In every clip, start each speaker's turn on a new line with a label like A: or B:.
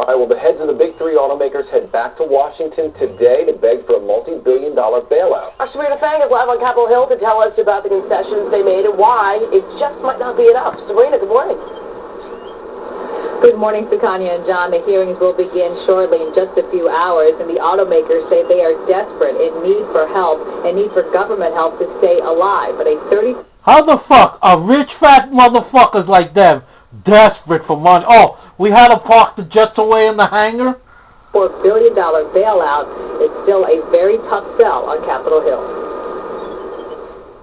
A: All right, well, the heads of the big three automakers head back to Washington today to beg for a multi-billion-dollar bailout.
B: Our Sabrina Fang is live on Capitol Hill to tell us about the concessions they made and why it just might not be enough. Sabrina, good morning.
C: Good morning, Sukanya and John. The hearings will begin shortly in just a few hours, and the automakers say they are desperate in need for help and need for government help to stay alive. But
D: How the fuck are rich fat motherfuckers like them desperate for money? Oh, we had to park the jets away in the hangar?
C: $4 billion bailout is still a very tough sell on Capitol Hill.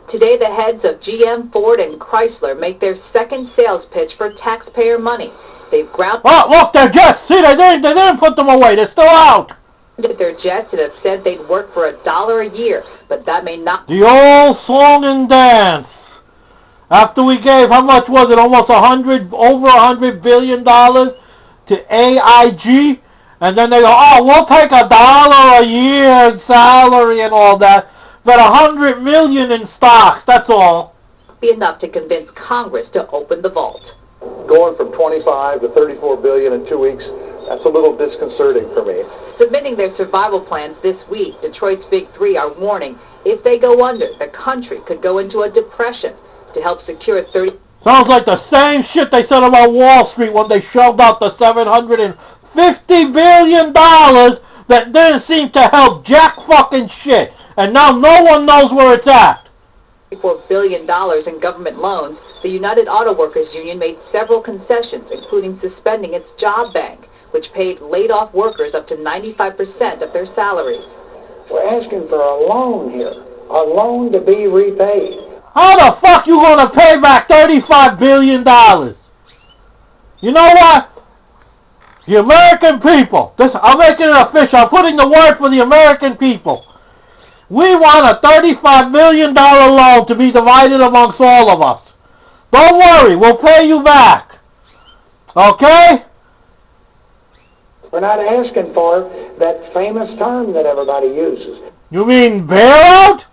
C: Today, the heads of GM, Ford, and Chrysler make their second sales pitch for taxpayer money. They've grounded...
D: Oh, look, they're jets! See, they didn't put them away. They're still out.
C: Their jets and have said they'd work for $1 a year, but that may not...
D: The old song and dance. After we gave, how much was it? Almost over $100 billion to AIG. And then they go, oh, we'll take $1 a year in salary and all that. But $100 million in stocks, that's all.
C: Be enough to convince Congress to open the vault.
A: Going from 25 to 34 billion in 2 weeks, that's a little disconcerting for me.
C: Submitting their survival plans this week, Detroit's Big Three are warning if they go under, the country could go into a depression. To help secure 30...
D: Sounds like the same shit they said about Wall Street when they shoved out the $750 billion that didn't seem to help jack fucking shit. And now no one knows where it's at.
C: $4 billion in government loans, the United Auto Workers Union made several concessions, including suspending its job bank, which paid laid-off workers up to 95% of their salaries.
E: We're asking for a loan here, a loan to be repaid.
D: How the fuck you gonna pay back $35 billion? You know what? The American people, I'm making it official, I'm putting the word for the American people. We want a $35 million loan to be divided amongst all of us. Don't worry, we'll pay you back. Okay?
E: We're not asking for that famous term that everybody uses.
D: You mean bailout?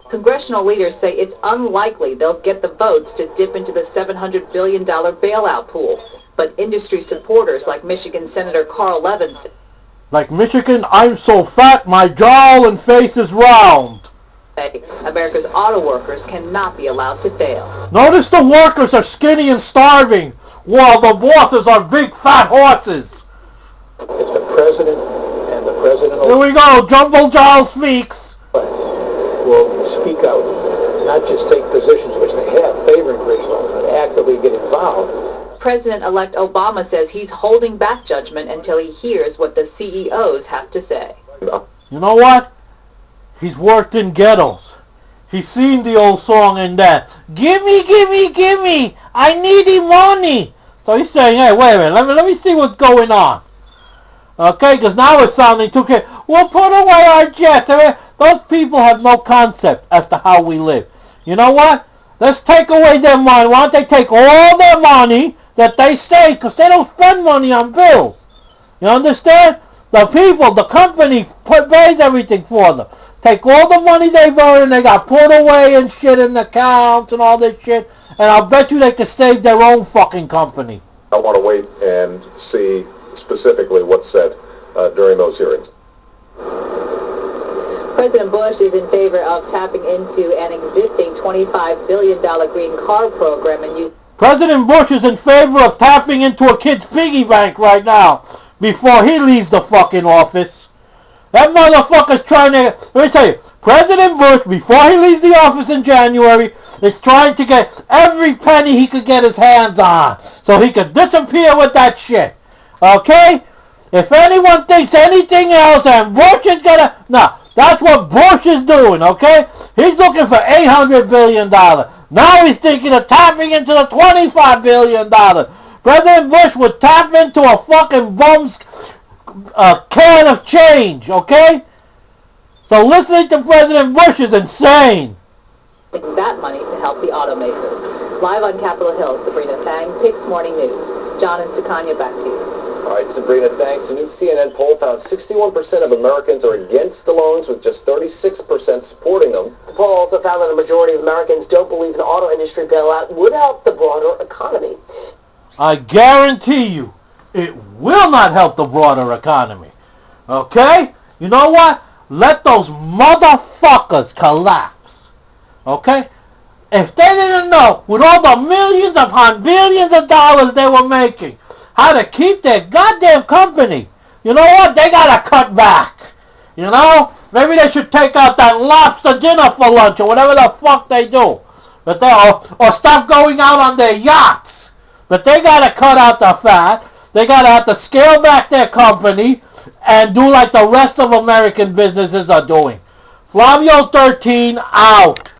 C: Congressional leaders say it's unlikely they'll get the votes to dip into the $700 billion bailout pool. But industry supporters like Michigan Senator Carl Levin...
D: Like Michigan, I'm so fat, my jowl and face is round.
C: America's auto workers cannot be allowed to fail.
D: Notice the workers are skinny and starving, while the bosses are big fat horses.
A: If the president and the president...
D: Here we go, Jumbo Jowl speaks.
A: ...will speak out, not just take positions which they have, favoring bridge loans, but actively get involved.
C: President-elect Obama says he's holding back judgment until he hears what the CEOs have to say.
D: You know what? He's worked in ghettos. He's seen the old song and dance. Gimme, gimme, gimme! I need the money! So he's saying, hey, wait a minute, let me see what's going on. Okay, because now it's sounding too good. We'll put away our jets. Those people have no concept as to how we live. You know what? Let's take away their money. Why don't they take all their money that they save? Because they don't spend money on bills. You understand? The people, the company pays everything for them. Take all the money they've earned and they got put away and shit in accounts and all this shit. And I'll bet you they could save their own fucking company.
A: I want to wait and see specifically what's said during those hearings.
C: President Bush is in favor of tapping into an existing $25 billion green card program and
D: President Bush is in favor of tapping into a kid's piggy bank right now before he leaves the fucking office. That motherfucker's trying to... Let me tell you, President Bush, before he leaves the office in January, is trying to get every penny he could get his hands on so he could disappear with that shit. Okay? If anyone thinks anything else and Bush is gonna... No, that's what Bush is doing, okay? He's looking for $800 billion. Now he's thinking of tapping into the $25 billion. President Bush would tap into a fucking bum's can of change, okay? So listening to President Bush is insane.
C: That money to help the automakers. Live on Capitol Hill, Sabrina Fang, PIX Morning News. John and Sukanya, back to you.
A: All right, Sabrina, thanks. A new CNN poll found 61% of Americans are against the loans, with just 36% supporting them.
B: The poll also found that a majority of Americans don't believe an auto industry bailout would help the broader economy.
D: I guarantee you, It will not help the broader economy. Okay? You know what? Let those motherfuckers collapse. Okay? If they didn't know, with all the millions upon billions of dollars they were making, how to keep their goddamn company, you know what? They gotta cut back. You know? Maybe they should take out that lobster dinner for lunch or whatever the fuck they do. But they or stop going out on their yachts. But they gotta cut out the fat. They gotta have to scale back their company and do like the rest of American businesses are doing. Flavio 13 out.